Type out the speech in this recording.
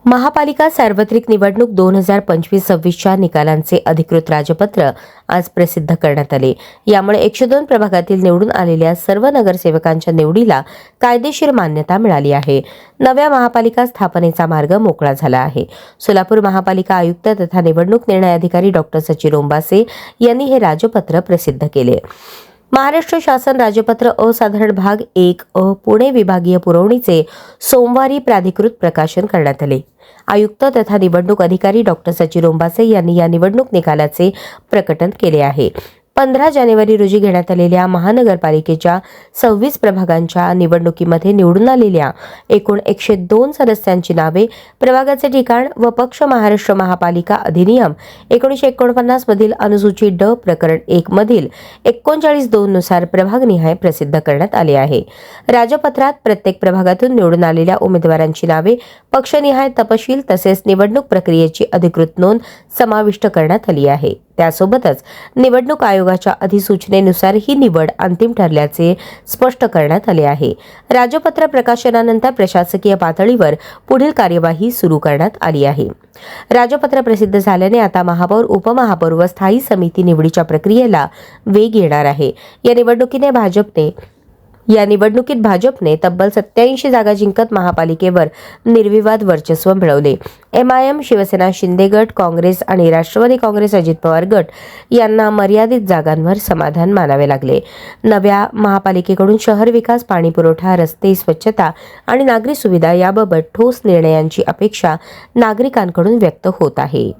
महापालिका सार्वत्रिक निवडणूक 2025-26च्या निकालांचे अधिकृत राजपत्र आज प्रसिद्ध करण्यात आले। यामुळे 102 प्रभागातील निवडून आलेल्या सर्व नगरसेवकांच्या निवडीला कायदेशीर मान्यता मिळाली आहे। नव्या महापालिका स्थापनेचा मार्ग मोकळा झाला आहे। सोलापूर महापालिका आयुक्त तथा निवडणूक निर्णय अधिकारी डॉ. सचिन ओंबासे यांनी हे राजपत्र प्रसिद्ध केले। महाराष्ट्र शासन राजपत्र असाधारण भाग 1 पुणे विभागीय पुरवणीचे सोमवारी प्राधिकृत प्रकाशन करण्यात आले। आयुक्त तथा निवडणूक अधिकारी डॉ. सचिन ओंबासे यांनी या निवडणूक निकालाचे प्रकटन केले आहे। 15 जानेवारी रोजी घेण्यात आलेल्या महानगरपालिकेच्या 26 प्रभागांच्या निवडणुकीमध्ये निवडून आलेल्या एकूण 102 सदस्यांची नावे, प्रभागाचे ठिकाण व पक्ष महाराष्ट्र महापालिका अधिनियम 1949 मधील अनुसूची ड प्रकरण 1 मधील 39(2) नुसार प्रभागनिहाय प्रसिद्ध करण्यात आले आहे। राजपत्रात प्रत्येक प्रभागातून निवडून आलेल्या उमेदवारांची नावे, पक्षनिहाय तपशील तसेच निवडणूक प्रक्रियेची अधिकृत नोंद समाविष्ट करण्यात आली आहे। त्यासोबतच निवडणूक आयोगाच्या अधिसूचनेनुसार ही निवड अंतिम ठरल्याचे स्पष्ट करण्यात आले आहे। राजपत्र प्रकाशनानंतर प्रशासकीय पातळीवर पुढील कार्यवाही सुरू करण्यात आली आहे। राजपत्र प्रसिद्ध झाल्याने आता महापौर, उपमहापौर व स्थायी समिती निवडीच्या प्रक्रियेला वेग येणार आहे। या निवडणुकीत भाजपने तब्बल 87 जागा जिंकत महापालिकेवर निर्विवाद वर्चस्व मिळवले। MIM, शिवसेना शिंदे गट, काँग्रेस आणि राष्ट्रवादी काँग्रेस अजित पवार गट यांना मर्यादित जागांवर समाधान मानावे लागले। नव्या महापालिकेकडून शहर विकास, पाणी पुरवठा, रस्ते, स्वच्छता आणि नागरी सुविधा याबाबत ठोस निर्णयांची अपेक्षा नागरिकांकडून व्यक्त होत आहे।